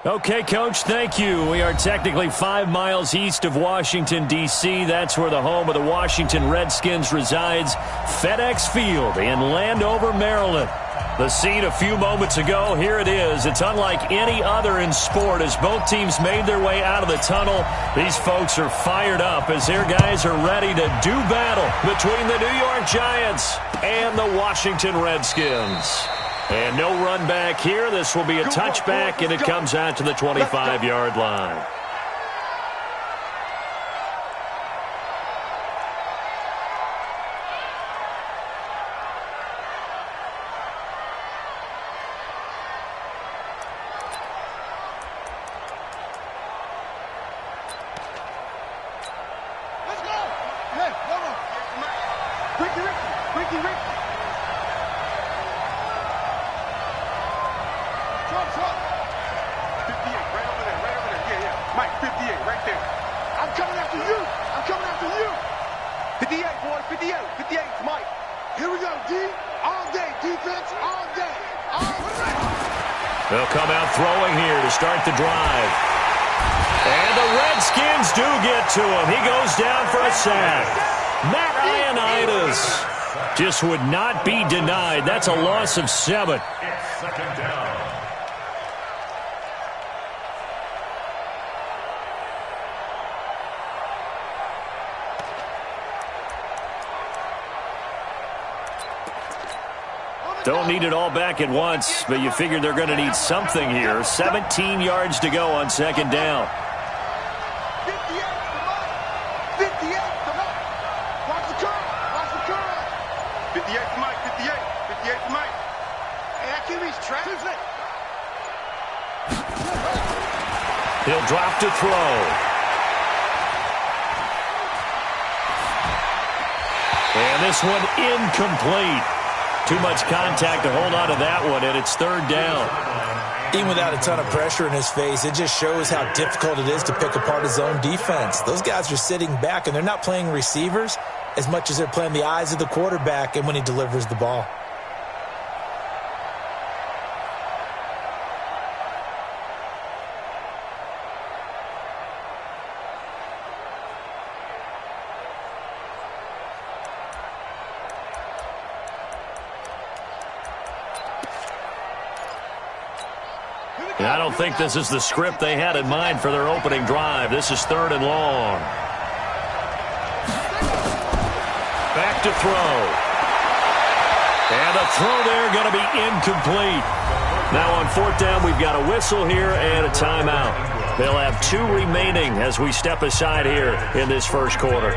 Okay, Coach, thank you. We are technically 5 miles east of Washington, D.C. That's where the home of the Washington Redskins resides, FedEx Field in Landover, Maryland. The scene a few moments ago, here it is. It's unlike any other in sport as both teams made their way out of the tunnel. These folks are fired up as their guys are ready to do battle between the New York Giants and the Washington Redskins. And no run back here. This will be a touchback, and it comes out to the 25-yard line. They'll come out throwing here to start the drive. And the Redskins do get to him. He goes down for a sack. Matt Ioannidis just would not be denied. That's a loss of 7. It's second down. Don't need it all back at once, but you figure they're going to need something here. 17 yards to go on second down. 58 to Mike. 58 to Mike. Hey, that QB's trash. He'll drop to throw. And this one incomplete. Too much contact to hold on to that one, and it's third down. Even without a ton of pressure in his face, it just shows how difficult it is to pick apart his own defense. Those guys are sitting back, and they're not playing receivers as much as they're playing the eyes of the quarterback and when he delivers the ball. I don't think this is the script they had in mind for their opening drive. This is third and long. Back to throw. And a throw there going to be incomplete. Now on fourth down, we've got a whistle here and a timeout. They'll have 2 remaining as we step aside here in this first quarter.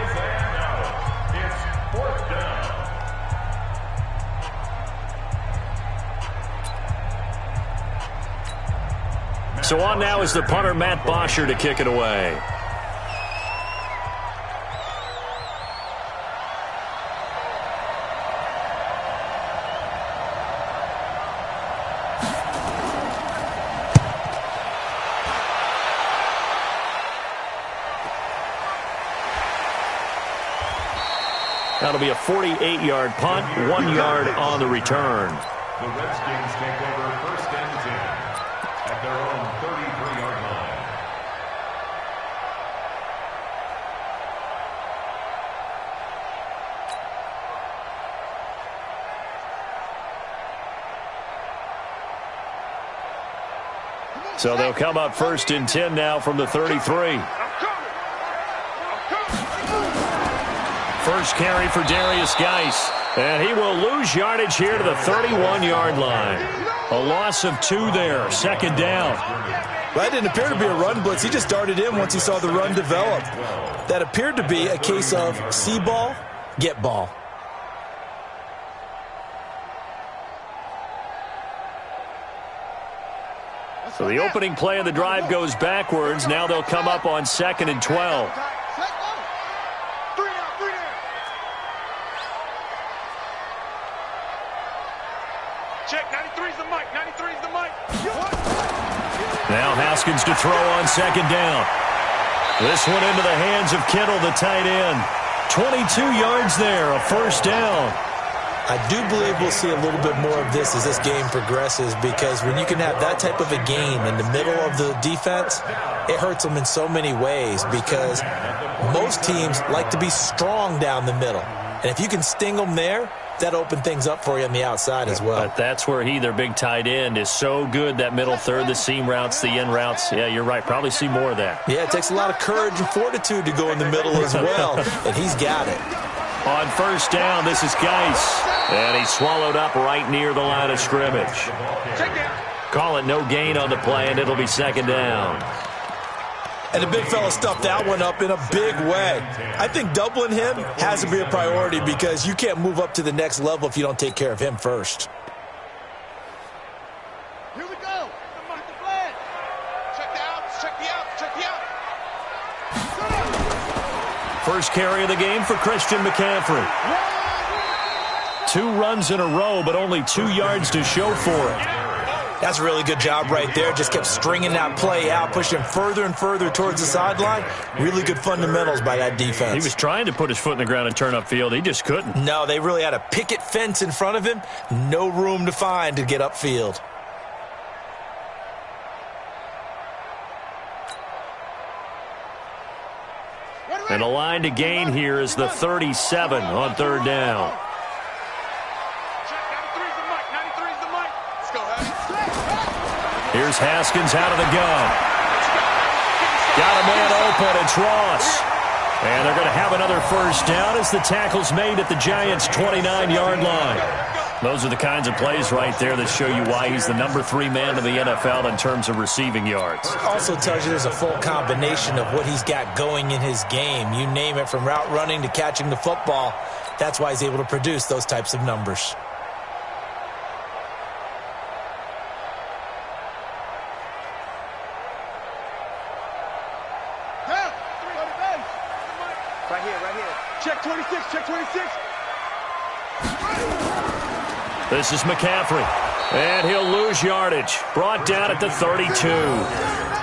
So on now is the punter, Matt Bosher, to kick it away. That'll be a 48-yard punt, 1 yard on the return. The Redskins take over first and 10 at their own 33-yard line. So they'll come up first and 10 now from the 33. First carry for Darius Geis. And he will lose yardage here to the 31-yard line. A loss of 2 there. Second down. That didn't appear to be a run blitz. He just darted in once he saw the run develop. That appeared to be a case of see ball, get ball. So the opening play of the drive goes backwards. Now they'll come up on 2nd and 12. Check, 93's the mic, 93's the mic. Now Haskins to throw on second down. This one into the hands of Kittle, the tight end. 22 yards there, a first down. I do believe we'll see a little bit more of this as this game progresses, because when you can have that type of a game in the middle of the defense, it hurts them in so many ways, because most teams like to be strong down the middle. And if you can sting them there, that open things up for you on the outside as well. But that's where their big tight end, is so good, that middle third, the seam routes, the in routes. Yeah, you're right. Probably see more of that. Yeah, it takes a lot of courage and fortitude to go in the middle as well, and he's got it. On first down, this is Geis. And he's swallowed up right near the line of scrimmage. Call it no gain on the play, and it'll be second down. And the big fella stuffed that one up in a big way. I think doubling him has to be a priority, because you can't move up to the next level if you don't take care of him first. Here we go. Mark the flag. Check the outs. Check the outs. Check the outs. First carry of the game for Christian McCaffrey. 2 runs in a row, but only 2 yards to show for it. That's a really good job right there. Just kept stringing that play out, pushing further and further towards the sideline. Really good fundamentals by that defense. He was trying to put his foot in the ground and turn upfield. He just couldn't. No, they really had a picket fence in front of him. No room to find to get upfield. And the line to gain here is the 37 on third down. Here's Haskins out of the gun. Got a man open. It's Ross. And they're going to have another first down as the tackle's made at the Giants' 29-yard line. Those are the kinds of plays right there that show you why he's the number 3 man in the NFL in terms of receiving yards. Also tells you there's a full combination of what he's got going in his game. You name it, from route running to catching the football. That's why he's able to produce those types of numbers. Right here. Check 26, check 26. This is McCaffrey, and he'll lose yardage. Brought down at the 32.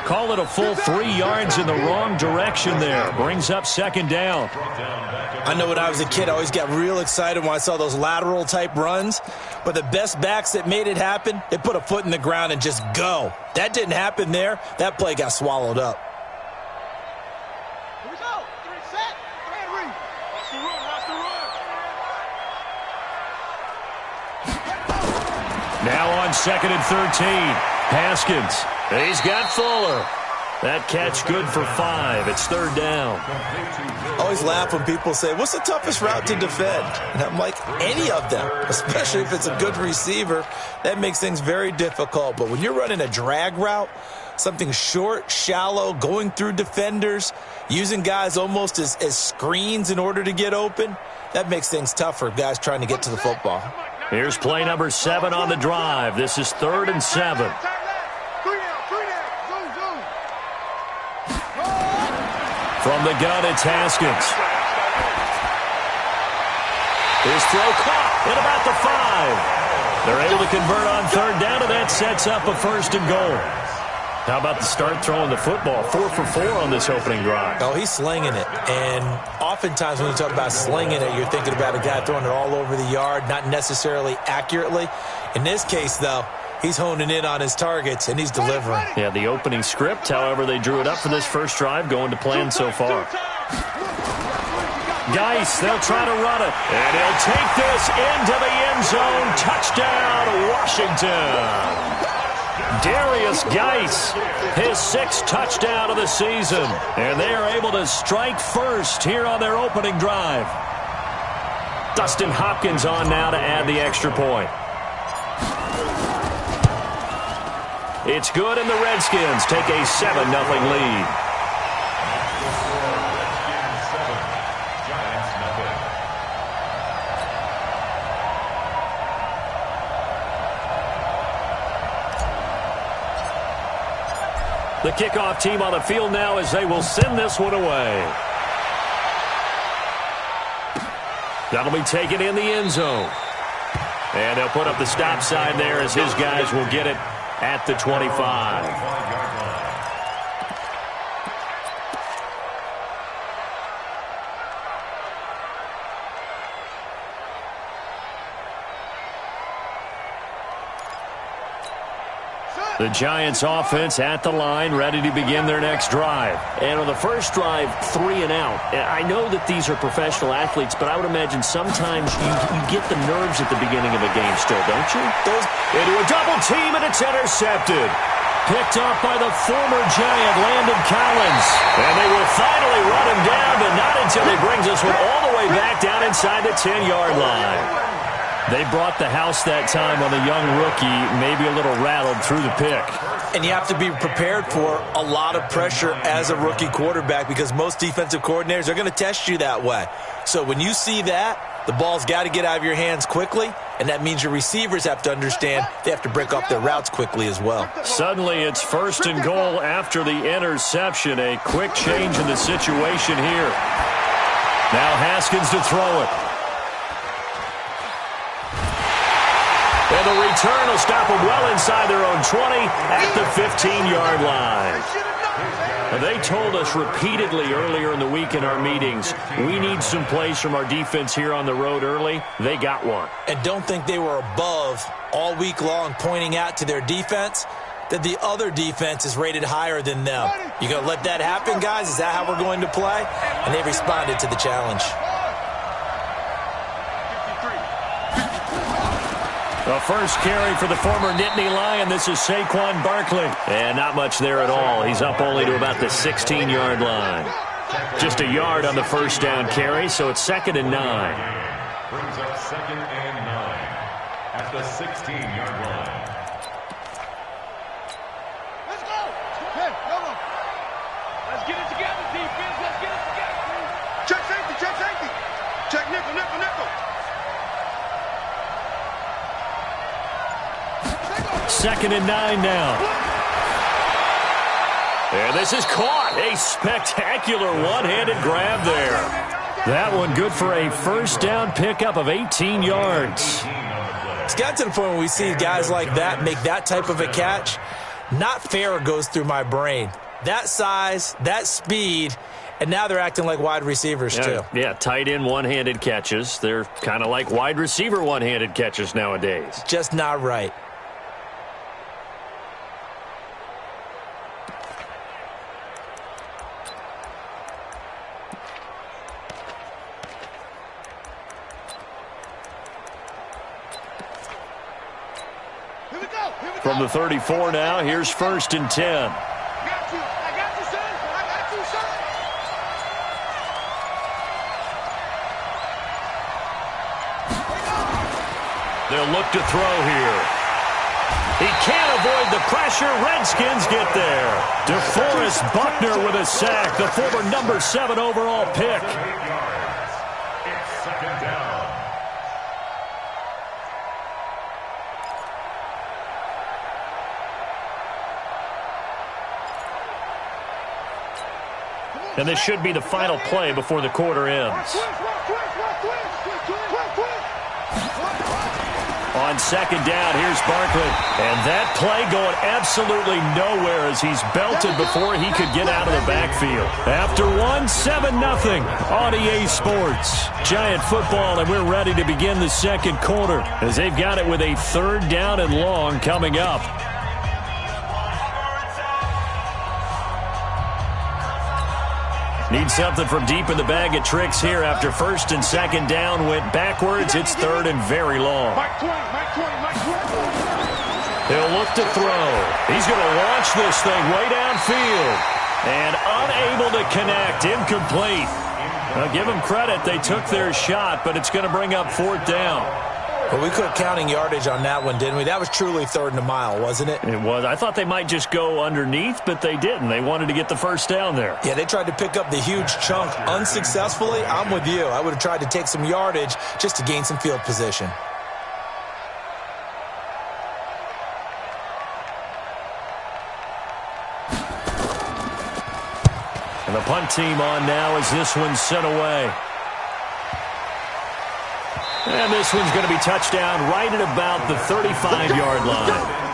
Call it a full 3 yards in the wrong direction there. Brings up second down. I know when I was a kid, I always got real excited when I saw those lateral-type runs. But the best backs that made it happen, they put a foot in the ground and just go. That didn't happen there. That play got swallowed up. Here we go. 3 set. 3 read. Watch the run. Watch the run. Now on second and 13. Haskins. He's got Fuller. That catch good for 5. It's third down. I always laugh when people say, what's the toughest route to defend? And I'm like, any of them, especially if it's a good receiver. That makes things very difficult. But when you're running a drag route, something short, shallow, going through defenders, using guys almost as screens in order to get open, that makes things tough for guys trying to get to the football. Here's play number 7 on the drive. This is 3rd and 7. From the gun, it's Haskins. His throw caught at about the 5. They're able to convert on third down, and that sets up a 1st and goal. How about the start throwing the football? 4 for 4 on this opening drive. Oh, he's slinging it. And oftentimes when you talk about slinging it, you're thinking about a guy throwing it all over the yard, not necessarily accurately. In this case, though, he's honing in on his targets, and he's delivering. Yeah, the opening script, however, they drew it up for this first drive, going to plan so far. Geis, they'll try to run it. And he'll take this into the end zone. Touchdown, Washington. Darius Geis, his 6th touchdown of the season. And they are able to strike first here on their opening drive. Dustin Hopkins on now to add the extra point. It's good, and the Redskins take a 7-0 lead. The kickoff team on the field now as they will send this one away. That'll be taken in the end zone. And they'll put up the stop sign there as his guys will get it at the 25. The Giants offense at the line, ready to begin their next drive. And on the first drive, 3 and out. I know that these are professional athletes, but I would imagine sometimes you get the nerves at the beginning of a game still, don't you? Into a double team, and it's intercepted. Picked up by the former Giant, Landon Collins. And they will finally run him down, but not until he brings us one all the way back down inside the 10-yard line. They brought the house that time on the young rookie, maybe a little rattled through the pick. And you have to be prepared for a lot of pressure as a rookie quarterback because most defensive coordinators are going to test you that way. So when you see that, the ball's got to get out of your hands quickly, and that means your receivers have to understand they have to break off their routes quickly as well. Suddenly it's 1st and goal after the interception. A quick change in the situation here. Now Haskins to throw it. And the return will stop them well inside their own 20 at the 15-yard line. They told us repeatedly earlier in the week in our meetings, we need some plays from our defense here on the road early. They got one. And don't think they were above all week long pointing out to their defense that the other defense is rated higher than them. You going to let that happen, guys? Is that how we're going to play? And they responded to the challenge. The first carry for the former Nittany Lion. This is Saquon Barkley. And not much there at all. He's up only to about the 16-yard line. Just a yard on the first down carry, so it's 2nd and 9. Brings up 2nd and 9 at the 16-yard line. Let's go. Hey, come on. Let's get it together, defense. Let's get it together. Check safety, check safety. Check nickel, nickel, nickel. 2nd and 9 now. And this is caught. A spectacular one-handed grab there. That one good for a first down pickup of 18 yards. It's got to the point where we see guys like that make that type of a catch. Not fair goes through my brain. That size, that speed, and now they're acting like wide receivers too. Yeah, tight end one-handed catches. They're kind of like wide receiver one-handed catches nowadays. Just not right. From the 34 now, here's 1st and 10. I got you, son. I got you, son. They'll look to throw here. He can't avoid the pressure. Redskins get there. DeForest Buckner with a sack, the former number 7 overall pick. 8 yards. It's 2nd down. And this should be the final play before the quarter ends. On 2nd down, here's Barkley. And that play going absolutely nowhere as he's belted before he could get out of the backfield. After one, 7-0 on EA Sports. Giant football, and we're ready to begin the second quarter as they've got it with a 3rd down and long coming up. Need something from deep in the bag of tricks here after 1st and 2nd down went backwards. It's 3rd and very long. He'll look to throw. He's going to launch this thing way downfield. And unable to connect. Incomplete. Now, give them credit. They took their shot, but it's going to bring up 4th down. Well, we quit counting yardage on that one, didn't we? That was truly 3rd and a mile, wasn't it? It was. I thought they might just go underneath, but they didn't. They wanted to get the first down there. Yeah, they tried to pick up the huge chunk unsuccessfully. I'm with you. I would have tried to take some yardage just to gain some field position. And the punt team on now as this one's sent away. And this one's going to be touchdown right at about the 35-yard line.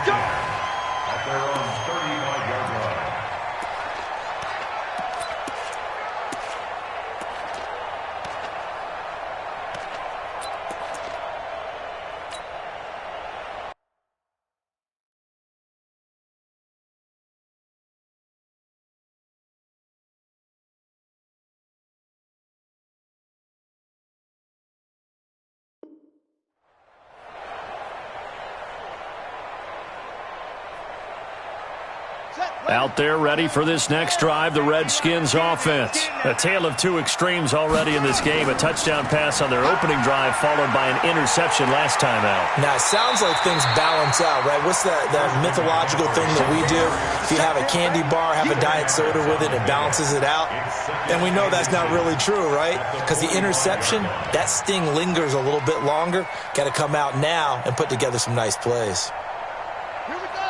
Out there ready for this next drive, the Redskins offense. A tale of two extremes already in this game. A touchdown pass on their opening drive followed by an interception last time out. Now, it sounds like things balance out, right? What's that mythological thing that we do? If you have a candy bar, have a diet soda with it, it balances it out. And we know that's not really true, right? Because the interception, that sting lingers a little bit longer. Got to come out now and put together some nice plays.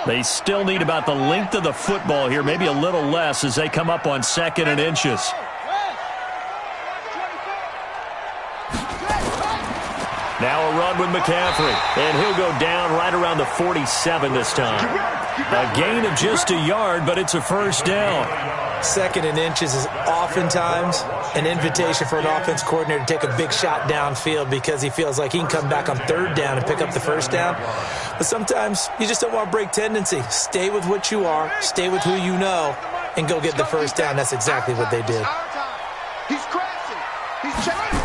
They still need about the length of the football here, maybe a little less as they come up on 2nd and inches. Now a run with McCaffrey, and he'll go down right around the 47 this time. A gain of just a yard, but it's a first down. 2nd and inches is oftentimes an invitation for an offense coordinator to take a big shot downfield because he feels like he can come back on 3rd down and pick up the first down. But sometimes you just don't want to break tendency. Stay with what you are, stay with who you know, and go get the first down. That's exactly what they did. He's crashing. He's checking.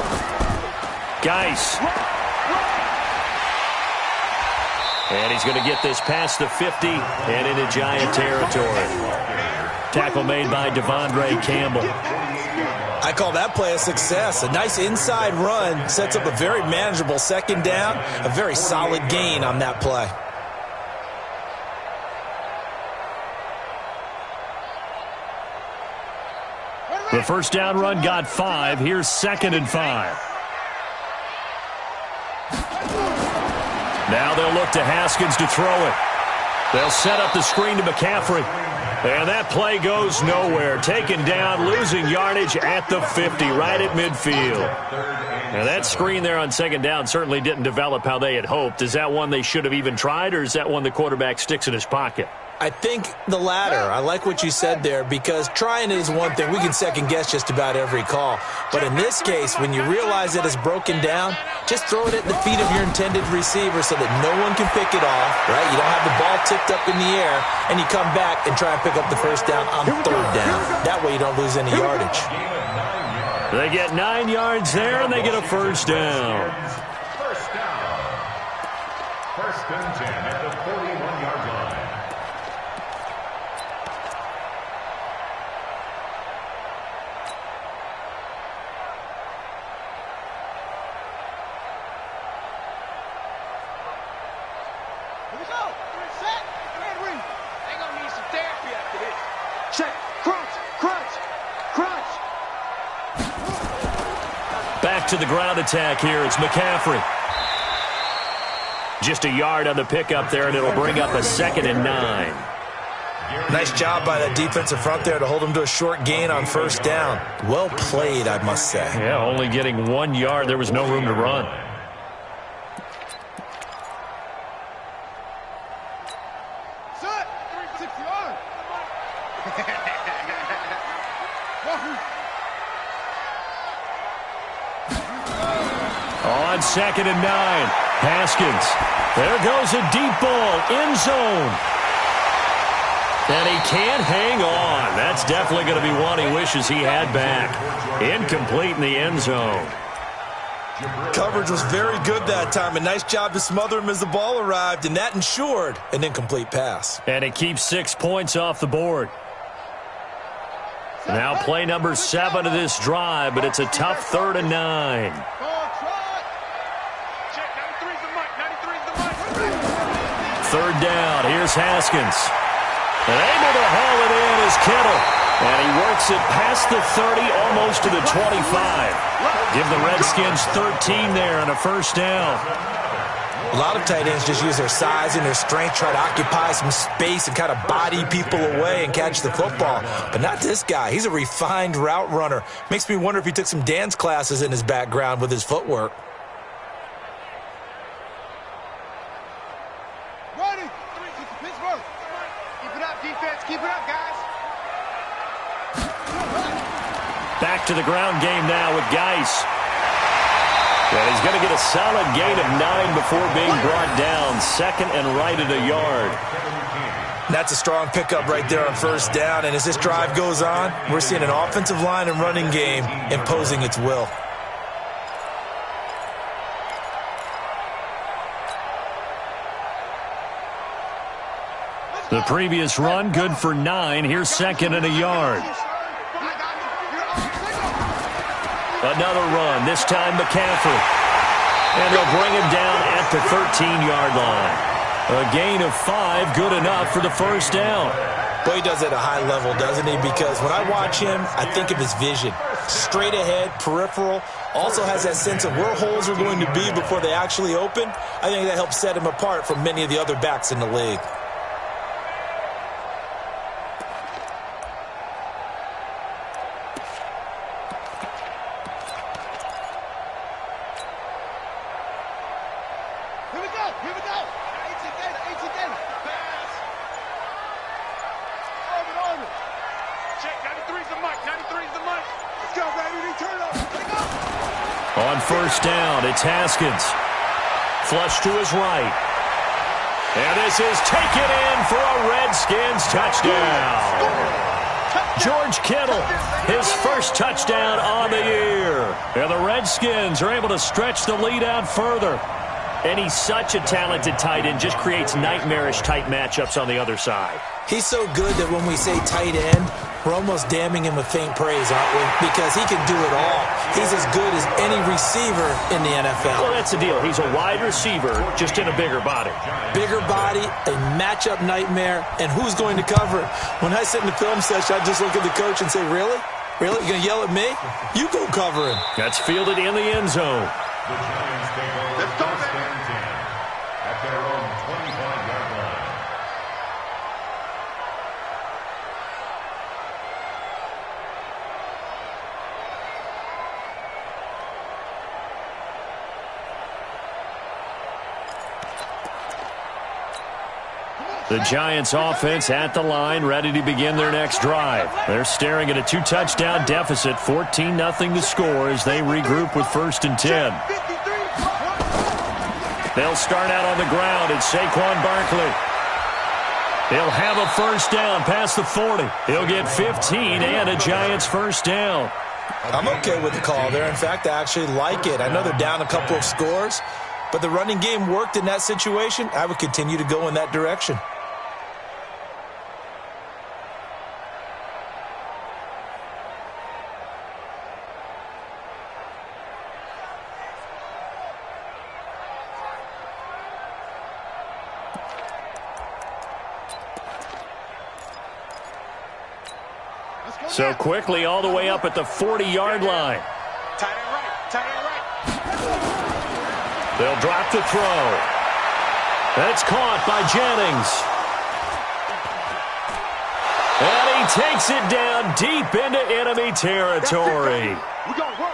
Geis. And he's going to get this past the 50 and into Giant territory. Tackle made by Devondre Campbell. I call that play a success. A nice inside run sets up a very manageable 2nd down. A very solid gain on that play. The first down run got 5. Here's 2nd and 5. Now they'll look to Haskins to throw it. They'll set up the screen to McCaffrey. And that play goes nowhere. Taken down, losing yardage at the 50, right at midfield. Now that screen there on 2nd down certainly didn't develop how they had hoped. Is that one they should have even tried, or is that one the quarterback sticks in his pocket? I think the latter. I like what you said there because trying is one thing. We can second-guess just about every call. But in this case, when you realize that it's broken down, just throw it at the feet of your intended receiver so that no one can pick it off, right? You don't have the ball tipped up in the air, and you come back and try and pick up the first down on 3rd down. That way you don't lose any yardage. They get 9 yards there, and they get a first down. First down. 1st and 10 at the 41-yard line. Check. Crunch. Crunch. Crunch. Back to the ground attack here. It's McCaffrey. Just a yard on the pickup there, and it'll bring up a 2nd and 9. Nice job by that defensive front there to hold him to a short gain on 1st down. Well played, I must say. Yeah, only getting 1 yard. There was no room to run. On 2nd and 9, Haskins. There goes a deep ball, end zone. And he can't hang on. That's definitely going to be one he wishes he had back. Incomplete in the end zone. Coverage was very good that time. A nice job to smother him as the ball arrived, and that ensured an incomplete pass. And it keeps 6 points off the board. Now play number 7 of this drive, but it's a tough 3rd and 9. Third down, here's Haskins. And able to haul it in is Kittle. And he works it past the 30, almost to the 25. Give the Redskins 13 there and a first down. A lot of tight ends just use their size and their strength, try to occupy some space and kind of body people away and catch the football. But not this guy. He's a refined route runner. Makes me wonder if he took some dance classes in his background with his footwork. Keep it up, guys. Back to the ground game now with Geis. And he's going to get a solid gain of 9 before being brought down. 2nd and right at a yard. That's a strong pickup right there on 1st down. And as this drive goes on, we're seeing an offensive line and running game imposing its will. The previous run, good for 9. Here's second and a yard. Another run, this time McCaffrey. And they'll bring him down at the 13-yard line. A gain of 5, good enough for the first down. Boy, he does it at a high level, doesn't he? Because when I watch him, I think of his vision. Straight ahead, peripheral. Also has that sense of where holes are going to be before they actually open. I think that helps set him apart from many of the other backs in the league. On first down, it's Haskins. Flush to his right. And this is taken in for a Redskins touchdown. George Kittle, his first touchdown on the year. And the Redskins are able to stretch the lead out further. And he's such a talented tight end, just creates nightmarish-type matchups on the other side. He's so good that when we say tight end, we're almost damning him with faint praise, aren't we? Because he can do it all. He's as good as any receiver in the NFL. Well, that's the deal. He's a wide receiver, just in a bigger body. Bigger body, a matchup nightmare, and who's going to cover it? When I sit in the film session, I just look at the coach and say, really? Really? You're going to yell at me? You go cover him. That's fielded in the end zone. The Giants take over first and 10 at their own 25-yard line. The Giants offense at the line, ready to begin their next drive. They're staring at a 2-touchdown deficit, 14-0 to score as they regroup with first and 10. They'll start out on the ground. It's Saquon Barkley. He'll have a first down past the 40. He'll get 15 and a Giants first down. I'm okay with the call there. In fact, I actually like it. I know they're down a couple of scores, but the running game worked in that situation. I would continue to go in that direction. So quickly all the way up at the 40-yard line. Tight end right. Tight end right. They'll drop the throw. That's caught by Jennings. And he takes it down deep into enemy territory. We're going to work.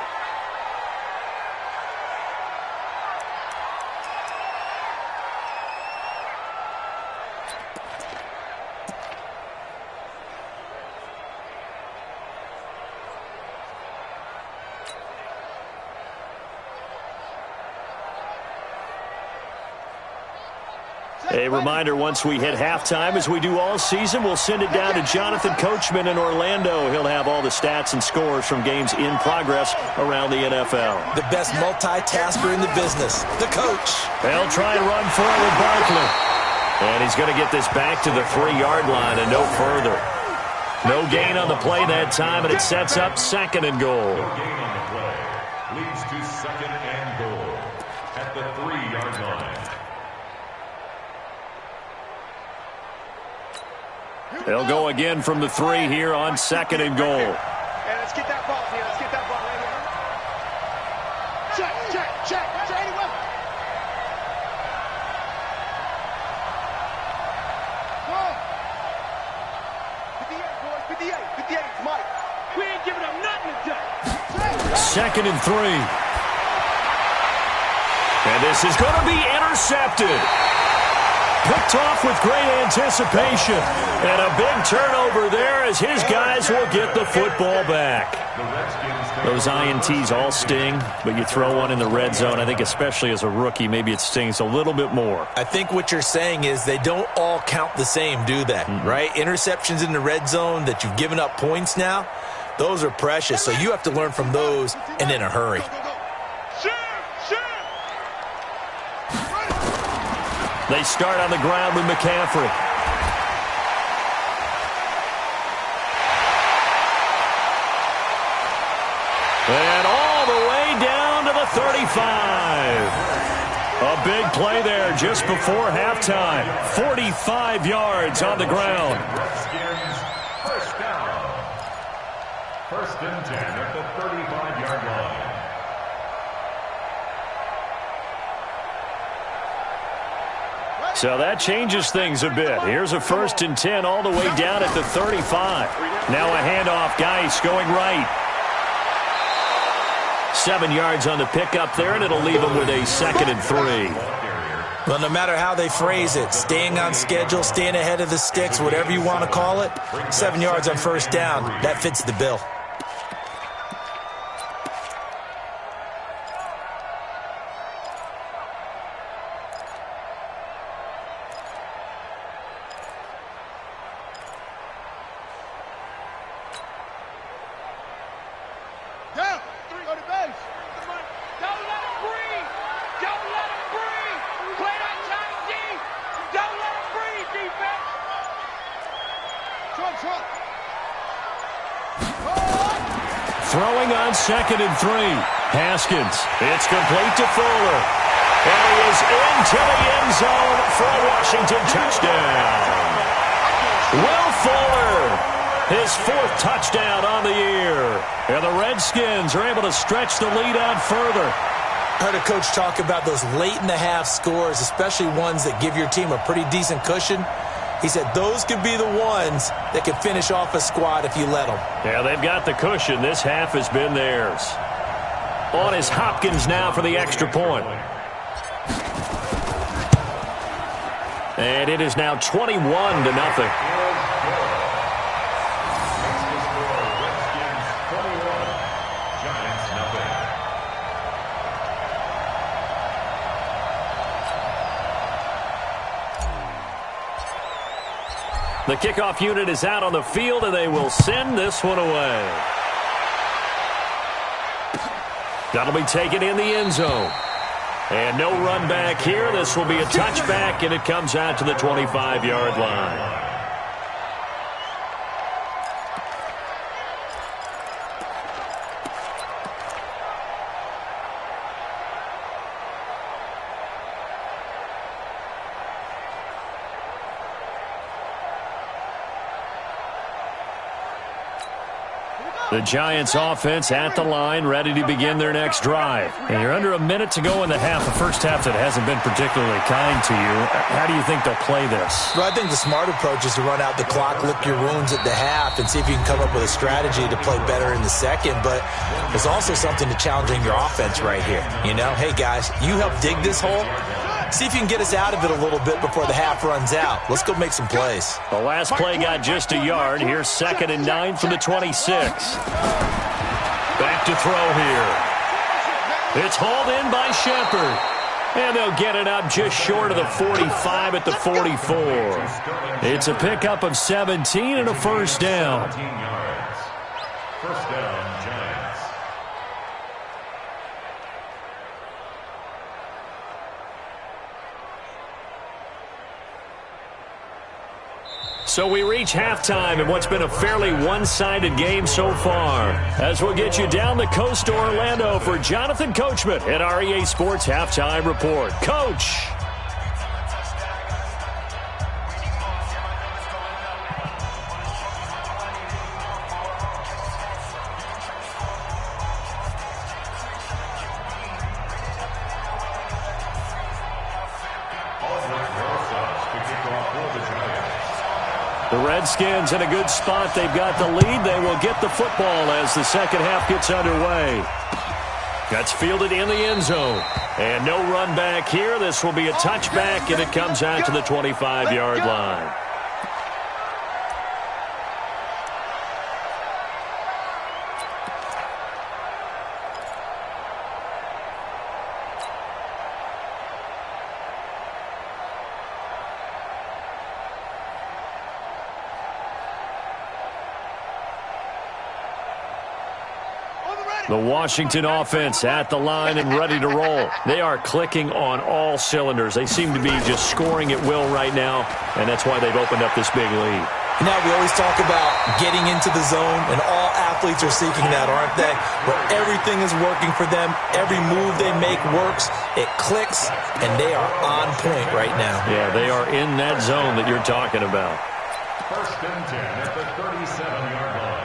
A reminder, once we hit halftime, as we do all season, we'll send it down to Jonathan Coachman in Orlando. He'll have all the stats and scores from games in progress around the NFL. The best multitasker in the business, the coach. They'll try and run for it with Barkley. And he's going to get this back to the 3-yard line and no further. No gain on the play that time, and it sets up second and goal. No gain on the play. Leads to second and goal at the 3-yard line. They'll go again from the 3 here on second and goal. Hey, let's get that ball here. Let's get that ball right here. Check. Anyway. Whoa. 58, Mike. We ain't giving up nothing today. Second and 3. And this is going to be intercepted. Picked off with great anticipation. And a big turnover there as his guys will get the football back. Those INTs all sting, but you throw one in the red zone, I think especially as a rookie, maybe it stings a little bit more. I think what you're saying is they don't all count the same, do they? Right? Interceptions in the red zone that you've given up points now, those are precious. So you have to learn from those and in a hurry. They start on the ground with McCaffrey. A big play there just before halftime. 45 yards on the ground. Redskins, first down. First and 10 at the 35-yard line. So that changes things a bit. Here's a first and 10 all the way down at the 35. Now a handoff. Geis going right. 7 yards on the pickup there, and it'll leave them with a 2nd and 3. Well, no matter how they phrase it, staying on schedule, staying ahead of the sticks, whatever you want to call it, 7 yards on first down, that fits the bill. Throwing on 2nd and 3. Haskins. It's complete to Fuller. And he is into the end zone for a Washington touchdown. Will Fuller, his 4th touchdown on the year. And the Redskins are able to stretch the lead out further. I heard a coach talk about those late-in-the-half scores, especially ones that give your team a pretty decent cushion. He said those could be the ones that can finish off a squad if you let them. Yeah, they've got the cushion. This half has been theirs. On is Hopkins now for the extra point. And it is now 21-0. The kickoff unit is out on the field, and they will send this one away. That'll be taken in the end zone. And no run back here. This will be a touchback, and it comes out to the 25-yard line. The Giants offense at the line, ready to begin their next drive. And you're under a minute to go in the half, a first half that hasn't been particularly kind to you. How do you think they'll play this? Well, I think the smart approach is to run out the clock, lick your wounds at the half, and see if you can come up with a strategy to play better in the second. But there's also something to challenging your offense right here. You know, hey, guys, you help dig this hole. See if you can get us out of it a little bit before the half runs out. Let's go make some plays. The last play got just a yard. Here's 2nd and 9 from the 26. Back to throw here. It's hauled in by Shepard. And they'll get it up just short of the 45 at the 44. It's a pickup of 17 and a first down. First down, Giants. So we reach halftime in what's been a fairly one-sided game so far. As we'll get you down the coast to Orlando for Jonathan Coachman at our EA Sports Halftime Report. Coach! The Redskins in a good spot. They've got the lead. They will get the football as the second half gets underway. That's fielded in the end zone. And no run back here. This will be a touchback, and it comes out to the 25-yard line. The Washington offense at the line and ready to roll. They are clicking on all cylinders. They seem to be just scoring at will right now, and that's why they've opened up this big lead. Now, we always talk about getting into the zone, and all athletes are seeking that, aren't they? Where everything is working for them, every move they make works, it clicks, and they are on point right now. Yeah, they are in that zone that you're talking about. First and 10 at the 37-yard line.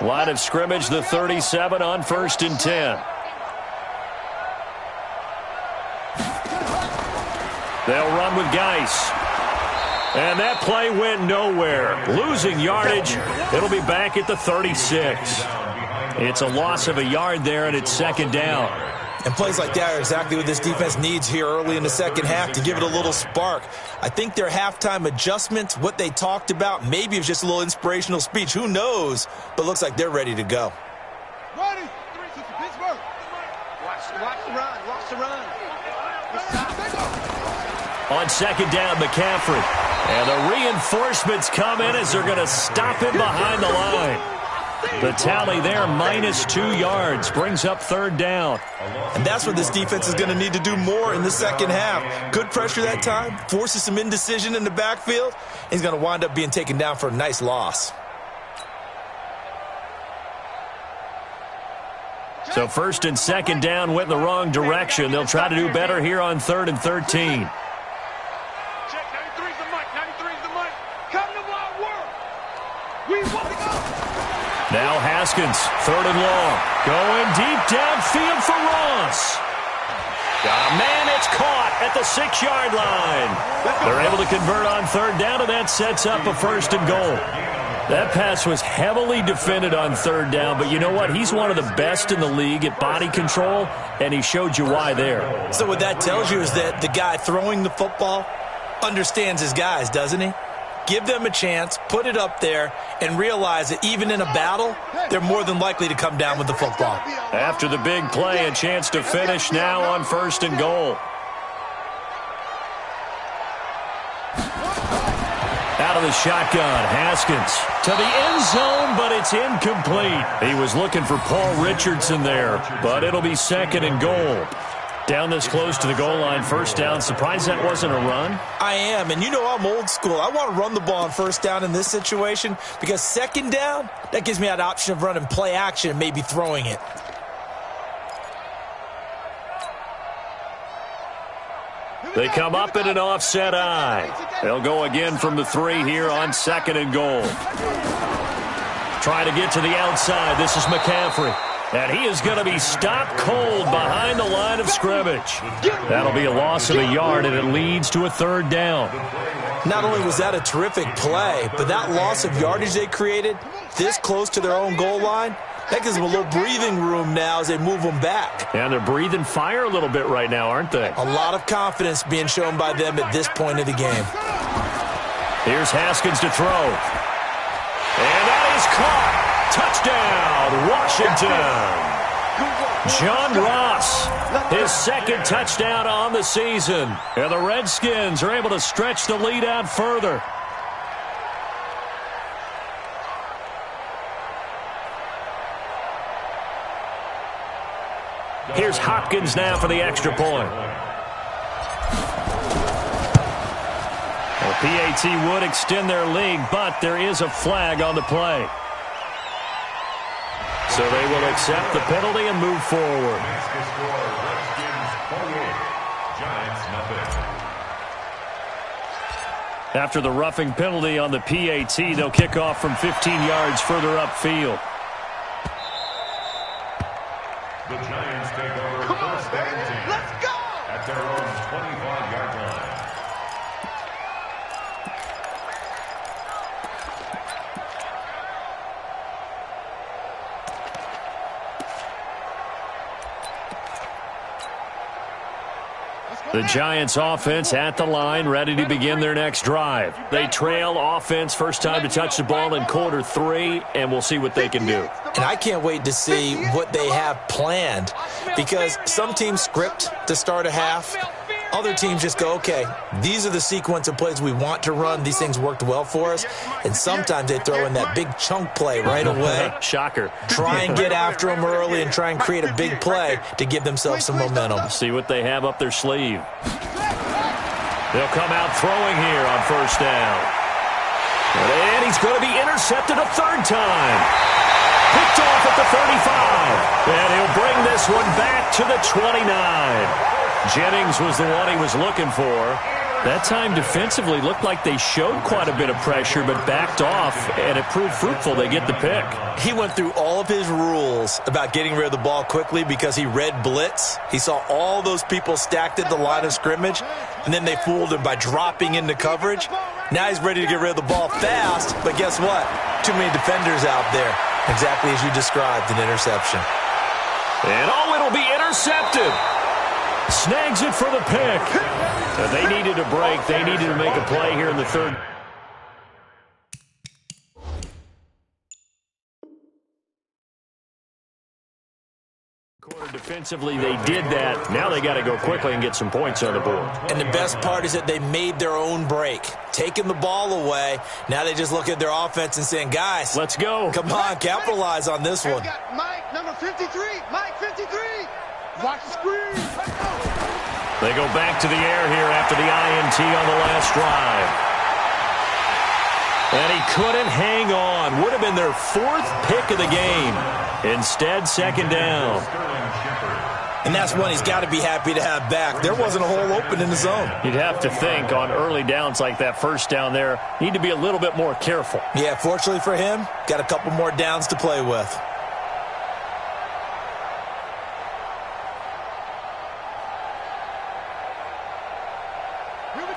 Line of scrimmage, the 37 on 1st and 10. They'll run with Geis. And that play went nowhere. Losing yardage. It'll be back at the 36. It's a loss of a yard there, and it's 2nd down. And plays like that are exactly what this defense needs here early in the second half to give it a little spark. I think their halftime adjustments, what they talked about, maybe it was just a little inspirational speech. Who knows? But looks like they're ready to go. Ready. Pittsburgh. Watch the run. Watch the run. On 2nd down, McCaffrey. And the reinforcements come in as they're going to stop him behind the line. The tally there, -2 yards, brings up 3rd down. And that's what this defense is going to need to do more in the second half. Good pressure that time, forces some indecision in the backfield. He's going to wind up being taken down for a nice loss. So 1st and 2nd down went in the wrong direction. They'll try to do better here on 3rd and 13. Check, 93's the mic. 93's the mic. Come to wild world. We want to go. Now Haskins, 3rd and long. Going deep downfield for Ross. Got a man, it's caught at the 6-yard line. They're able to convert on 3rd down, and that sets up a 1st and goal. That pass was heavily defended on 3rd down, but you know what? He's one of the best in the league at body control, and he showed you why there. So what that tells you is that the guy throwing the football understands his guys, doesn't he? Give them a chance, put it up there, and realize that even in a battle, they're more than likely to come down with the football. After the big play, a chance to finish now on 1st and goal. Out of the shotgun, Haskins to the end zone, but it's incomplete. He was looking for Paul Richardson there, but it'll be 2nd and goal. Down this close to the goal line, 1st down. Surprised that wasn't a run? I am, and you know I'm old school. I want to run the ball on 1st down in this situation because 2nd down, that gives me that option of running play action and maybe throwing it. They come up in an offset eye. They'll go again from the 3 here on 2nd and goal. Trying to get to the outside. This is McCaffrey. And he is going to be stopped cold behind the line of scrimmage. That'll be a loss of a yard, and it leads to a 3rd down. Not only was that a terrific play, but that loss of yardage they created this close to their own goal line, that gives them a little breathing room now as they move them back. And they're breathing fire a little bit right now, aren't they? A lot of confidence being shown by them at this point of the game. Here's Haskins to throw. And that is caught. Touchdown, Washington. John Ross, his 2nd touchdown on the season. And the Redskins are able to stretch the lead out further. Here's Hopkins now for the extra point. The PAT would extend their lead, but there is a flag on the play. So they will accept the penalty and move forward. After the roughing penalty on the PAT, they'll kick off from 15 yards further upfield. The Giants take over 1st and 10. Let's go! At their own 25-yard line. The Giants offense at the line, ready to begin their next drive. They trail offense, first time to touch the ball in quarter 3, and we'll see what they can do. And I can't wait to see what they have planned because some teams script to start a half. Other teams just go, okay, these are the sequence of plays we want to run. These things worked well for us. And sometimes they throw in that big chunk play right away. Shocker. Try and get after them early and try and create a big play to give themselves some momentum. See what they have up their sleeve. They'll come out throwing here on first down. And he's going to be intercepted a third time. Picked off at the 35. And he'll bring this one back to the 29. Jennings was the one he was looking for. That time defensively looked like they showed quite a bit of pressure but backed off, and it proved fruitful. They get the pick. He went through all of his rules about getting rid of the ball quickly because he read blitz. He saw all those people stacked at the line of scrimmage, and then they fooled him by dropping into coverage. Now he's ready to get rid of the ball fast, but guess what? Too many defenders out there. Exactly as you described, an interception. And it'll be intercepted. Snags it for the pick. They needed a break. They needed to make a play here in the third. Quarter defensively, they did that. Now they got to go quickly and get some points on the board. And the best part is that they made their own break. Taking the ball away. Now they just look at their offense and saying, guys, let's go. Come on, capitalize on this one. Mike, number 53. Mike, 53. Watch the screen. They go back to the air here after the INT on the last drive. And he couldn't hang on. Would have been their fourth pick of the game. Instead, second down. And that's one he's got to be happy to have back. There wasn't a hole open in the zone. You'd have to think on early downs like that first down there, need to be a little bit more careful. Yeah, fortunately for him, got a couple more downs to play with.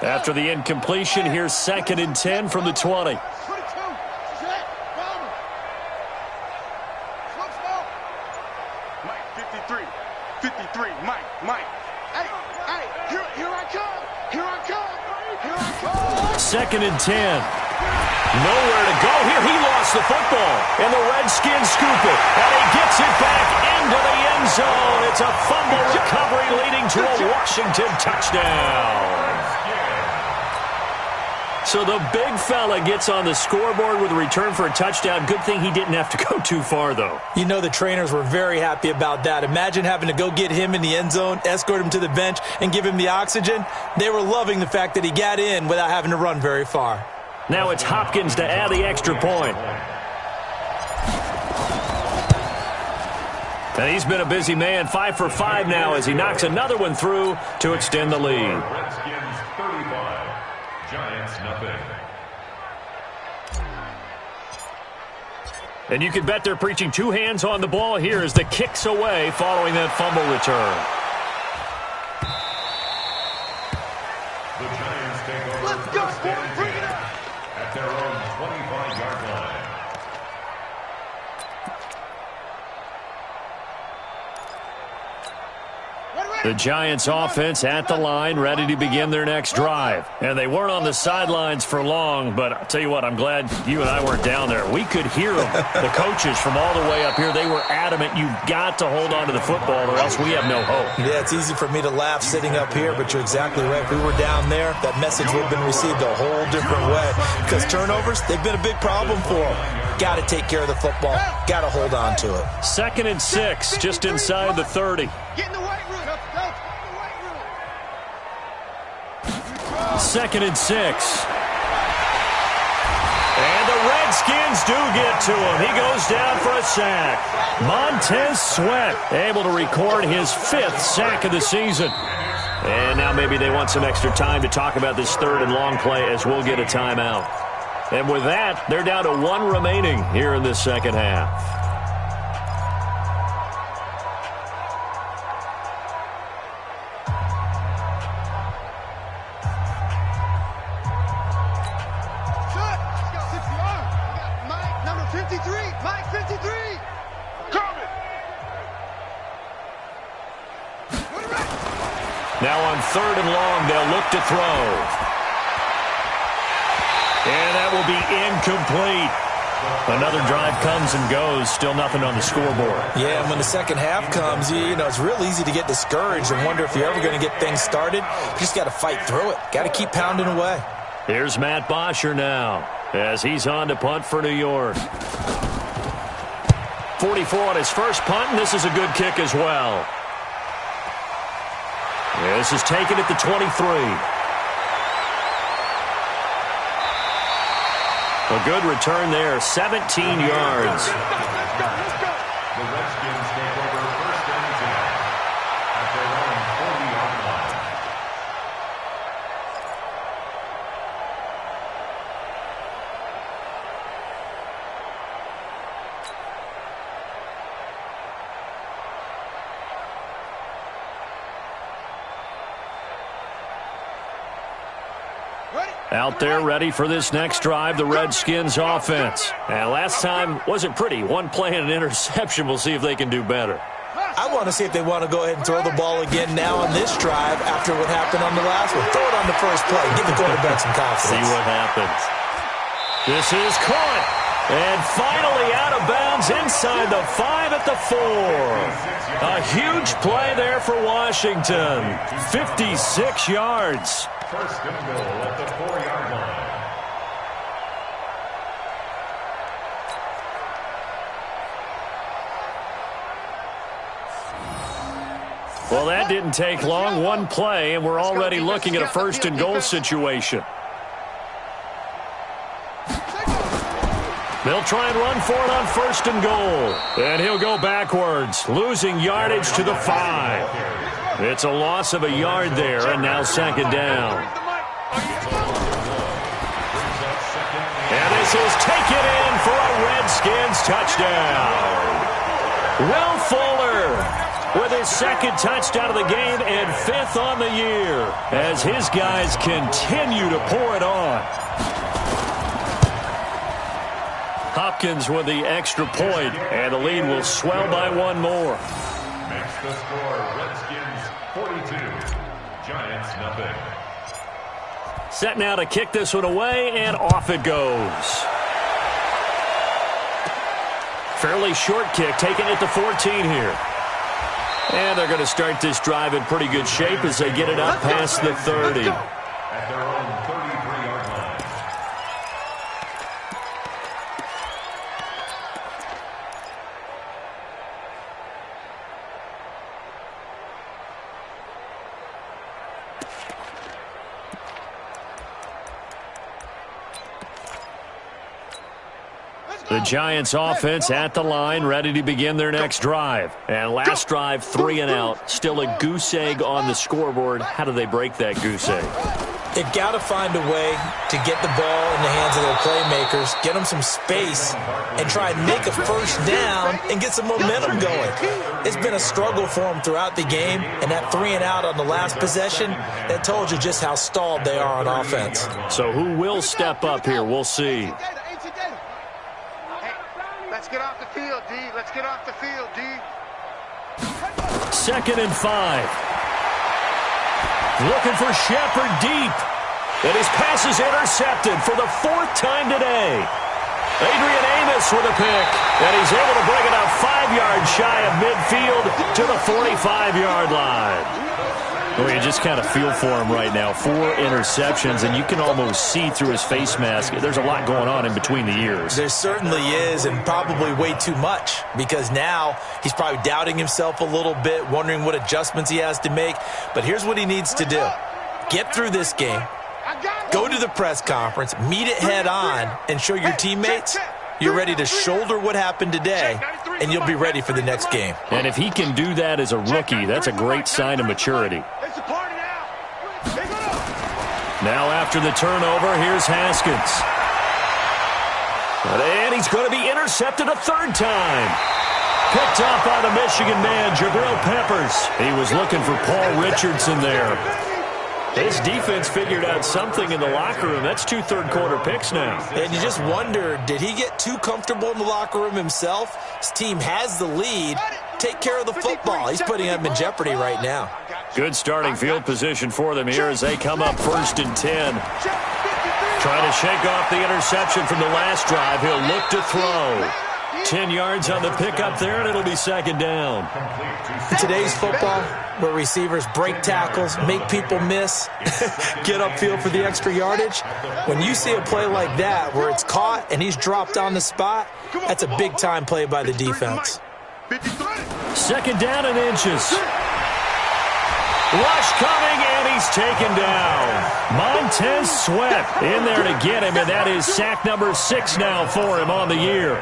After the incompletion, here's 2nd and 10 from the 20. Mike, 53. 53. Mike. Hey, here I come. Here I come. 2nd and 10. Nowhere to go here. He lost the football. And the Redskins scoop it. And he gets it back into the end zone. It's a fumble recovery leading to a Washington touchdown. So the big fella gets on the scoreboard with a return for a touchdown. Good thing he didn't have to go too far, though. You know the trainers were very happy about that. Imagine having to go get him in the end zone, escort him to the bench, and give him the oxygen. They were loving the fact that he got in without having to run very far. Now it's Hopkins to add the extra point. And he's been a busy man, 5 for 5 now as he knocks another one through to extend the lead. Redskins 35, Giants nothing. And you can bet they're preaching two hands on the ball here as the kick's away following that fumble return. The Giants take over. Let's go, boys. Bring it up. At their own 25-yard line. The Giants offense at the line, ready to begin their next drive. And they weren't on the sidelines for long, but I'll tell you what, I'm glad you and I weren't down there. We could hear them. The coaches from all the way up here, they were adamant, you've got to hold on to the football or else we have no hope. Yeah, it's easy for me to laugh sitting up here, but you're exactly right. If we were down there, that message would have been received a whole different way. Because turnovers, they've been a big problem for them. Got to take care of the football. Got to hold on to it. 2nd and 6, just inside the 30. Get in the weight room. 2nd and 6. And the Redskins do get to him. He goes down for a sack. Montez Sweat able to record his 5th sack of the season. And now maybe they want some extra time to talk about this 3rd and long play as we'll get a timeout. And with that, they're down to 1 remaining here in the second half. Now on 3rd and long, they'll look to throw. And that will be incomplete. Another drive comes and goes. Still nothing on the scoreboard. Yeah, and when the second half comes, you know, it's real easy to get discouraged and wonder if you're ever going to get things started. You just got to fight through it. Got to keep pounding away. Here's Matt Bosher now as he's on to punt for New York. 44 on his first punt, and this is a good kick as well. This is taken at the 23. A good return there, 17 yards. The Redskins take over first and 10 at their own 40-yard line. Out there ready for this next drive, the Redskins offense. And last time wasn't pretty. One play and an interception. We'll see if they can do better. I want to see if they want to go ahead and throw the ball again now on this drive after what happened on the last one. Throw it on the first play. Give the quarterback some confidence. See what happens. This is caught. And finally out of bounds inside the 5 at the 4. A huge play there for Washington. 56 yards. First and goal at the 4-yard line. Well, that didn't take long. One play, and we're already looking at a first and goal situation. They'll try and run for it on first and goal. And he'll go backwards, losing yardage to the 5. It's a loss of a yard there, and now second down. And this is taken in for a Redskins touchdown. Will Fuller with his second touchdown of the game and 5th on the year as his guys continue to pour it on. Hopkins with the extra point, and the lead will swell by one more. Makes the score Redskins 42, Giants nothing. Set now to kick this one away, and off it goes. Fairly short kick, taken at the 14 here. And they're going to start this drive in pretty good shape as they get it up past the 30. At their own 33-yard line. The Giants offense at the line, ready to begin their next drive. And last drive, 3 and out. Still a goose egg on the scoreboard. How do they break that goose egg? They've got to find a way to get the ball in the hands of their playmakers, get them some space, and try and make a first down and get some momentum going. It's been a struggle for them throughout the game, and that 3 and out on the last possession, that told you just how stalled they are on offense. So who will step up here? We'll see. Let's get off the field, D. Let's get off the field, D. 2nd and 5. Looking for Shepard deep. And his pass is intercepted for the 4th time today. Adrian Amos with a pick. And he's able to bring it up 5 yards shy of midfield to the 45-yard line. Well, you just kind of feel for him right now. 4 interceptions, and you can almost see through his face mask. There's a lot going on in between the ears. There certainly is, and probably way too much, because now he's probably doubting himself a little bit, wondering what adjustments he has to make. But here's what he needs to do. Get through this game, go to the press conference, meet it head on, and show your teammates you're ready to shoulder what happened today, and you'll be ready for the next game. And if he can do that as a rookie, that's a great sign of maturity. Now after the turnover, here's Haskins. And he's going to be intercepted a 3rd time. Picked up by the Michigan man, Jabril Peppers. He was looking for Paul Richardson there. His defense figured out something in the locker room. That's 2 third-quarter picks now. And you just wonder, did he get too comfortable in the locker room himself? His team has the lead. Take care of the football. He's putting them in jeopardy right now. Good starting field position for them here as they come up 1st and 10. Trying to shake off the interception from the last drive. He'll look to throw. 10 yards on the pickup there, and it'll be second down. In today's football, where receivers break tackles, make people miss, get upfield for the extra yardage, when you see a play like that where it's caught and he's dropped on the spot, that's a big-time play by the defense. Second down and inches. Rush coming, and he's taken down. Montez Sweat in there to get him, and that is sack number 6 now for him on the year.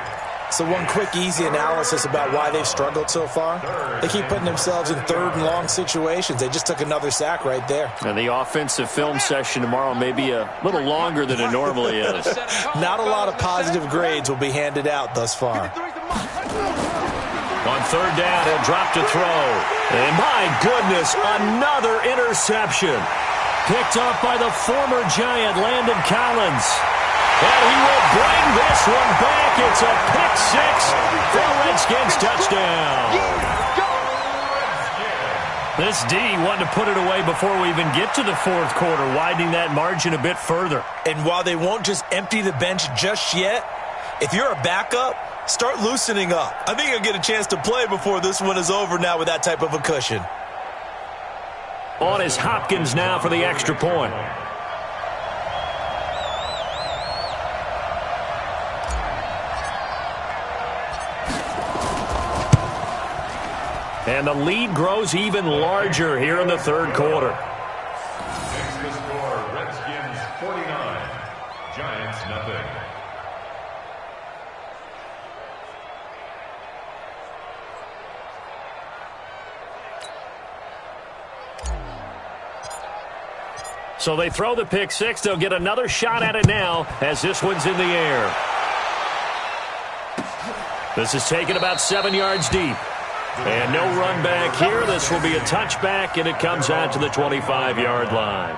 So one quick, easy analysis about why they've struggled so far. They keep putting themselves in third and long situations. They just took another sack right there. And the offensive film session tomorrow may be a little longer than it normally is. Not a lot of positive grades will be handed out thus far. On third down, he'll drop to throw. And my goodness, another interception. Picked up by the former Giant, Landon Collins. And he will bring this one back. It's a pick six for the Redskins touchdown. This D wanted to put it away before we even get to the fourth quarter, widening that margin a bit further. And while they won't just empty the bench just yet, if you're a backup, start loosening up. I think you'll get a chance to play before this one is over now with that type of a cushion. On is Hopkins now for the extra point. And the lead grows even larger here in the third quarter. Next to score, Redskins 49, Giants nothing. So they throw the pick six. They'll get another shot at it now as this one's in the air. This is taken about 7 yards deep. And no run back here. This will be a touchback, and it comes out to the 25-yard line.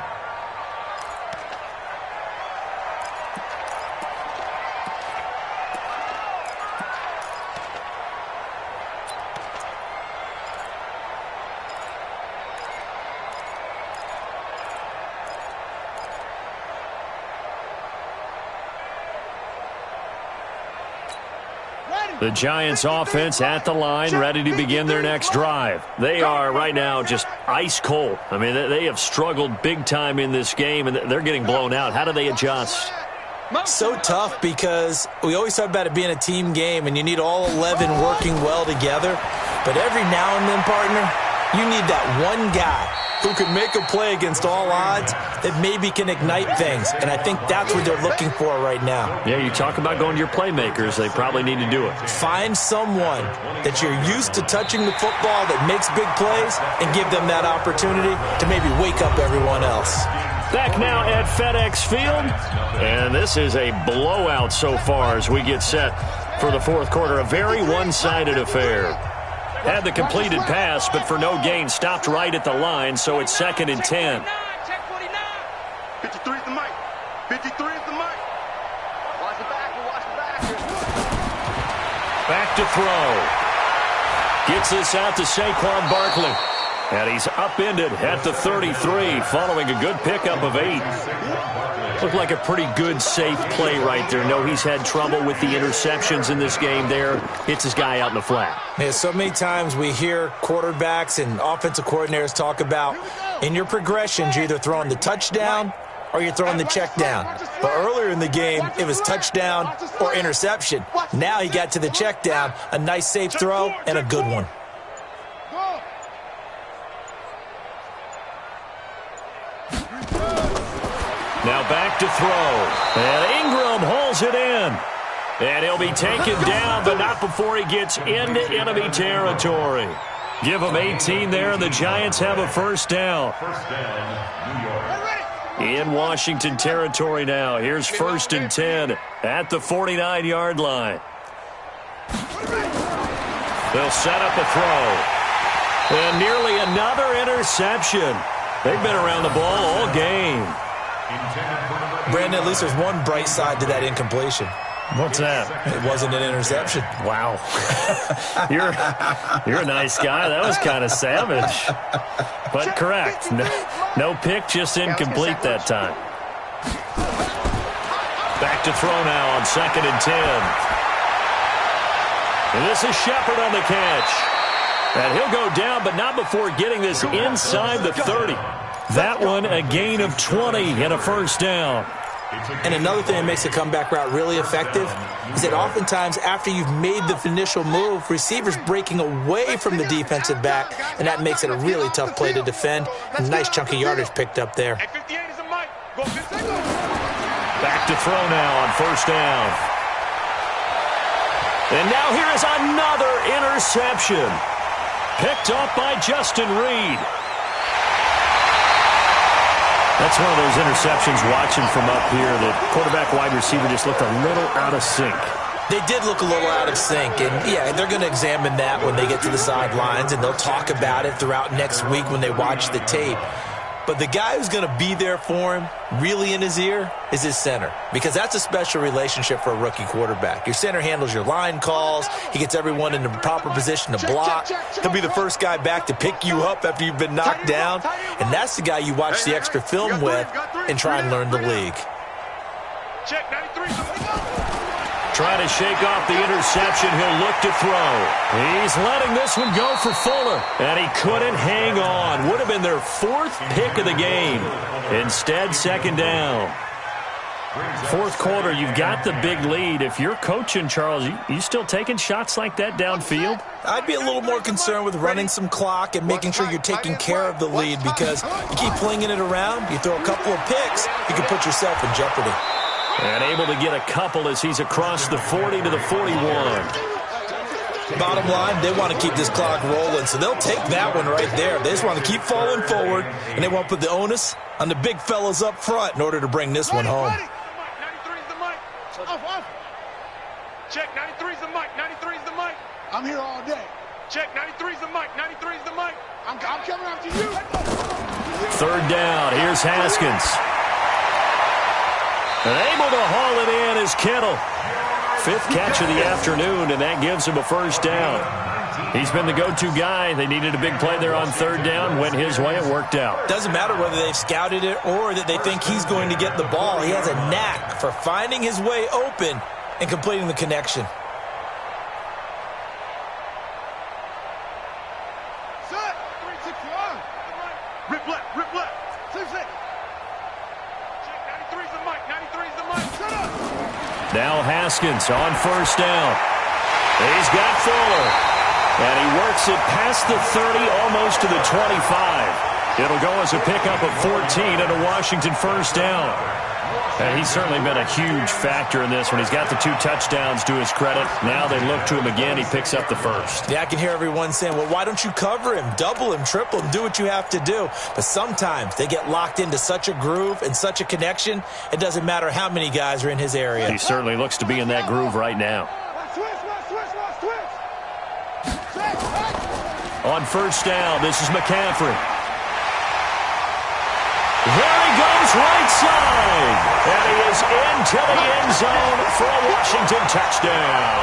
The Giants offense at the line, ready to begin their next drive. They are right now just ice cold. I mean, they have struggled big time in this game, and they're getting blown out. How do they adjust? So tough because we always talk about it being a team game, and you need all 11 working well together. But every now and then, partner, you need that one guy who can make a play against all odds that maybe can ignite things. And I think that's what they're looking for right now. Yeah, you talk about going to your playmakers. They probably need to do it. Find someone that you're used to touching the football that makes big plays and give them that opportunity to maybe wake up everyone else. Back now at FedEx Field. And this is a blowout so far as we get set for the fourth quarter. A very one-sided affair. Had the completed pass, but for no gain, stopped right at the line, so it's 2nd and 10. 53 is the mic. 53 is the mic. Watch the back. Watch the back. Back to throw. Gets this out to Saquon Barkley. And he's upended at the 33 following a good pickup of 8. Looked like a pretty good, safe play right there. No, he's had trouble with the interceptions in this game there. Hits his guy out in the flat. Yeah, so many times we hear quarterbacks and offensive coordinators talk about in your progressions, you're either throwing the touchdown or you're throwing the check down. But earlier in the game, it was touchdown or interception. Now he got to the check down, a nice safe throw and a good one. Now back to throw. And Ingram hauls it in. And he'll be taken down, but not before he gets into enemy territory. Give him 18 there, and the Giants have a first down. First down, New York. In Washington territory now. Here's 1st and 10 at the 49-yard line. They'll set up a throw. And nearly another interception. They've been around the ball all game. Brandon, at least there's one bright side to that incompletion. What's that? It wasn't an interception. Wow. You're a nice guy. That was kind of savage. But correct. No pick, just incomplete that time. Back to throw now on 2nd and 10. And this is Shepard on the catch. And he'll go down, but not before getting this inside the 30. That one a gain of 20 and a first down. And another thing that makes the comeback route really effective is that oftentimes after you've made the initial move, receivers breaking away from the defensive back, and that makes it a really tough play to defend. And a nice chunk of yardage picked up there. Back to throw now on 1st down. And now here is another interception. Picked off by Justin Reed. That's one of those interceptions watching from up here that quarterback wide receiver just looked a little out of sync. They did look a little out of sync, and yeah, they're going to examine that when they get to the sidelines, and they'll talk about it throughout next week when they watch the tape. But the guy who's going to be there for him, really in his ear, is his center, because that's a special relationship for a rookie quarterback. Your center handles your line calls. He gets everyone in the proper position to block. He'll be the first guy back to pick you up after you've been knocked down, and that's the guy you watch the extra film with and try and learn the league. Check 93. Trying to shake off the interception. He'll look to throw. He's letting this one go for Fuller. And he couldn't hang on. Would have been their 4th pick of the game. Instead, 2nd down. 4th quarter, you've got the big lead. If you're coaching, Charles, you still taking shots like that downfield? I'd be a little more concerned with running some clock and making sure you're taking care of the lead, because you keep flinging it around, you throw a couple of picks, you can put yourself in jeopardy. And able to get a couple as he's across the 40 to the 41. Bottom line, they want to keep this clock rolling, so they'll take that one right there. They just want to keep falling forward, and they want to put the onus on the big fellas up front in order to bring this one home. 93 is the mic. Off. Check 93 is the mic. 93 is the mic. I'm here all day. Check 93 is the mic. 93 is the mic. I'm coming after you. 3rd down. Here's Haskins. And able to haul it in is Kittle. 5th catch of the afternoon, and that gives him a first down. He's been the go-to guy. They needed a big play there on 3rd down. Went his way. It worked out. Doesn't matter whether they've scouted it or that they think he's going to get the ball. He has a knack for finding his way open and completing the connection. Set. 361. Rip left. 6-6. Now Haskins on 1st down. He's got Fuller. And he works it past the 30, almost to the 25. It'll go as a pickup of 14 and a Washington first down. And he's certainly been a huge factor in this one. He's got the 2 touchdowns to his credit. Now they look to him again. He picks up the first. Yeah, I can hear everyone saying, well, why don't you cover him? Double him, triple him, do what you have to do. But sometimes they get locked into such a groove and such a connection, it doesn't matter how many guys are in his area. He certainly looks to be in that groove right now. On 1st down, this is McCaffrey. There he goes right side. And he is into the end zone for a Washington touchdown.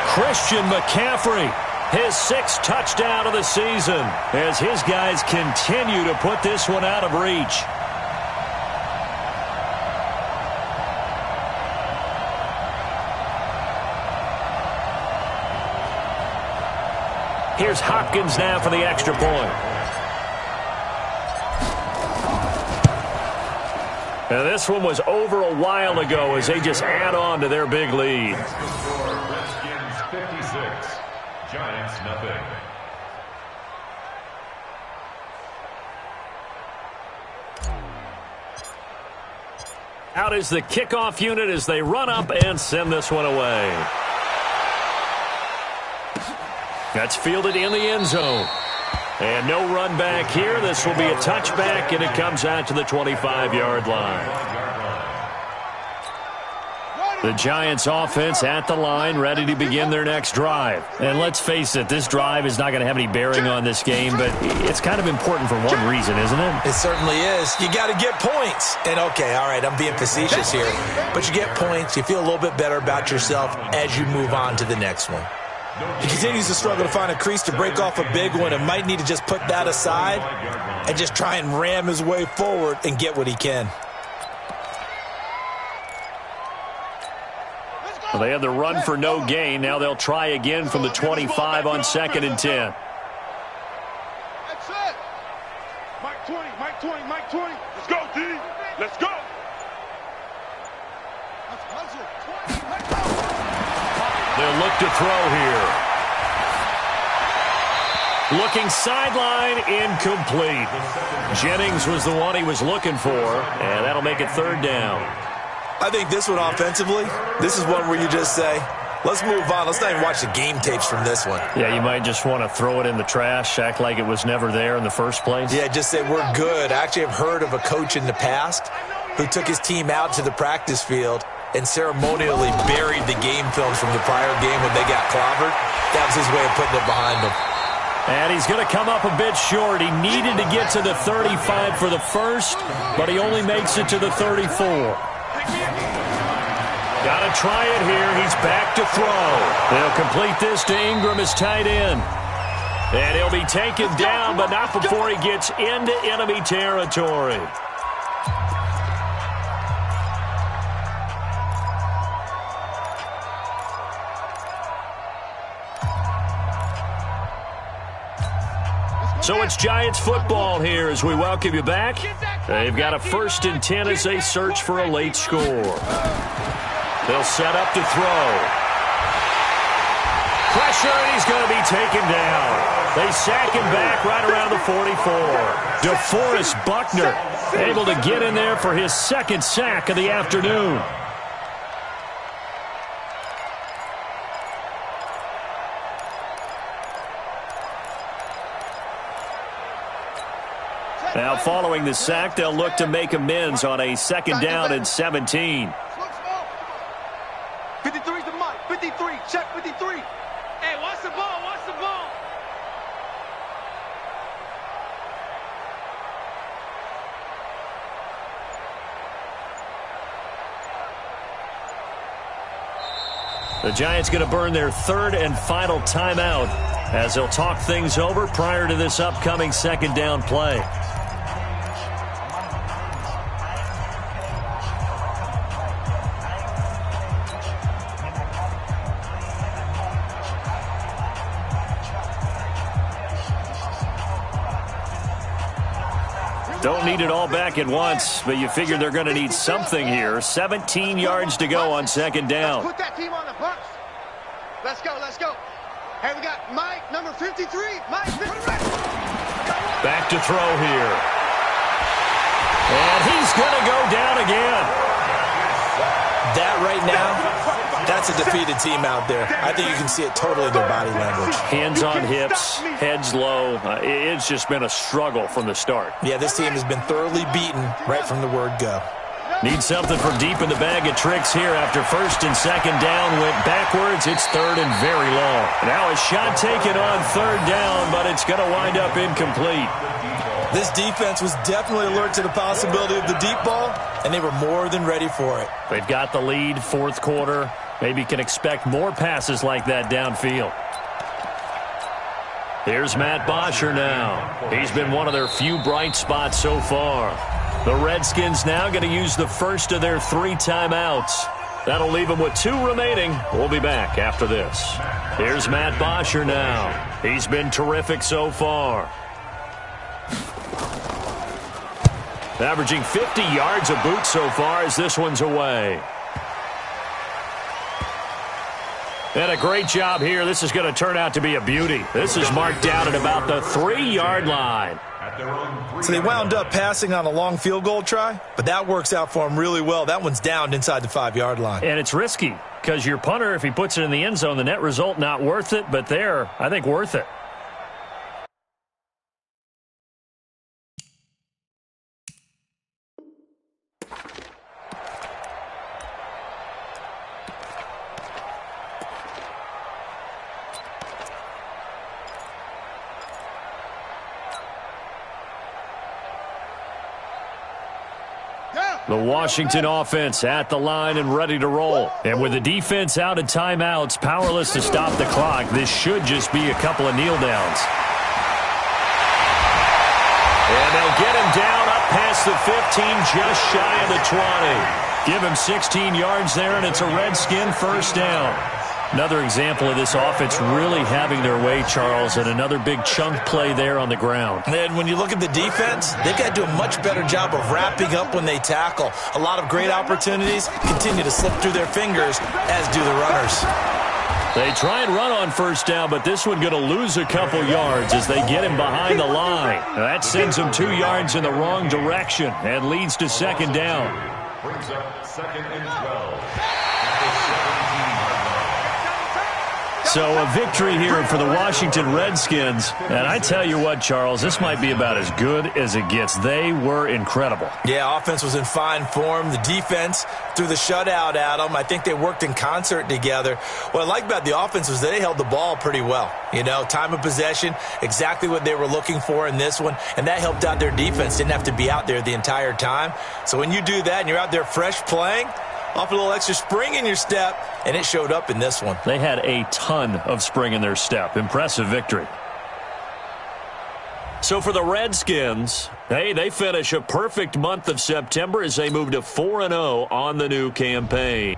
Christian McCaffrey, his 6th touchdown of the season, as his guys continue to put this one out of reach. Here's Hopkins now for the extra point. Now this one was over a while ago as they just add on to their big lead. Redskins 56, Giants nothing. Out is the kickoff unit as they run up and send this one away. That's fielded in the end zone. And no run back here. This will be a touchback, and it comes out to the 25-yard line. The Giants offense at the line, ready to begin their next drive. And let's face it, this drive is not going to have any bearing on this game, but it's kind of important for one reason, isn't it? It certainly is. You got to get points. And, okay, all right, I'm being facetious here. But you get points, you feel a little bit better about yourself as you move on to the next one. He continues to struggle to find a crease to break off a big one and might need to just put that aside and just try and ram his way forward and get what he can. Well, they had the run for no gain. Now they'll try again from the 25 on 2nd and 10. That's it. Mike 20, Mike 20, Mike 20. Let's go, D. Let's go. They'll look to throw here. Looking sideline, incomplete. Jennings was the one he was looking for, and that'll make it 3rd down. I think this one offensively, this is one where you just say, let's move on. Let's not even watch the game tapes from this one. Yeah, you might just want to throw it in the trash, act like it was never there in the first place. Yeah, just say we're good. I actually have heard of a coach in the past who took his team out to the practice field and ceremonially buried the game films from the prior game when they got clobbered. That was his way of putting it behind them. And he's going to come up a bit short. He needed to get to the 35 for the first, but he only makes it to the 34. Got to try it here. He's back to throw. They'll complete this to Ingram as tight end. And he'll be taken down, but not before he gets into enemy territory. So it's Giants football here as we welcome you back. They've got a 1st and 10 as they search for a late score. They'll set up to throw. Pressure, and he's going to be taken down. They sack him back right around the 44. DeForest Buckner able to get in there for his 2nd sack of the afternoon. Now, following the sack, they'll look to make amends on a 2nd down and 17. 53's the mic. 53. Check 53. Hey, watch the ball. Watch the ball. The Giants going to burn their 3rd and final timeout as they'll talk things over prior to this upcoming 2nd down play. Don't need it all back at once, but you figure they're going to need something here. 17 yards to go on 2nd down. Put that team on the bumps. Let's go, let's go. Hey, we got Mike, number 53. Mike, 53. Back to throw here. And he's going to go down again. That right now, that's a defeated team out there. I think you can see it totally in their body language. Hands on hips, heads low. It's just been a struggle from the start. Yeah, this team has been thoroughly beaten right from the word go. Need something from deep in the bag of tricks here after 1st and 2nd down went backwards. It's 3rd and very long. Now a shot taken on 3rd down, but it's going to wind up incomplete. This defense was definitely alert to the possibility of the deep ball, and they were more than ready for it. They've got the lead, 4th quarter. Maybe can expect more passes like that downfield. Here's Matt Bosher now. He's been one of their few bright spots so far. The Redskins now going to use the first of their 3 timeouts. That'll leave them with 2 remaining. We'll be back after this. Here's Matt Bosher now. He's been terrific so far. Averaging 50 yards a boot so far as this one's away. And a great job here. This is going to turn out to be a beauty. This is marked down at about the 3-yard line. So they wound up passing on a long field goal try, but that works out for them really well. That one's down inside the 5-yard line. And it's risky because your punter, if he puts it in the end zone, the net result not worth it, but there, I think worth it. The Washington offense at the line and ready to roll. And with the defense out of timeouts, powerless to stop the clock, this should just be a couple of kneel downs. And they'll get him down up past the 15, just shy of the 20. Give him 16 yards there, and it's a Redskin first down. Another example of this offense really having their way, Charles, and another big chunk play there on the ground. And when you look at the defense, they've got to do a much better job of wrapping up when they tackle. A lot of great opportunities continue to slip through their fingers, as do the runners. They try and run on first down, but this one going to lose a couple yards as they get him behind the line. That sends him 2 yards in the wrong direction and leads to second down. Brings up 2nd and 12. So a victory here for the Washington Redskins. And I tell you what, Charles, this might be about as good as it gets. They were incredible. Yeah, offense was in fine form. The defense threw the shutout at them. I think they worked in concert together. What I like about the offense was they held the ball pretty well. You know, time of possession, exactly what they were looking for in this one. And that helped out their defense. Didn't have to be out there the entire time. So when you do that and you're out there fresh playing, off a little extra spring in your step, and it showed up in this one. They had a ton of spring in their step. Impressive victory. So for the Redskins, hey, they finish a perfect month of September as they move to 4-0 on the new campaign.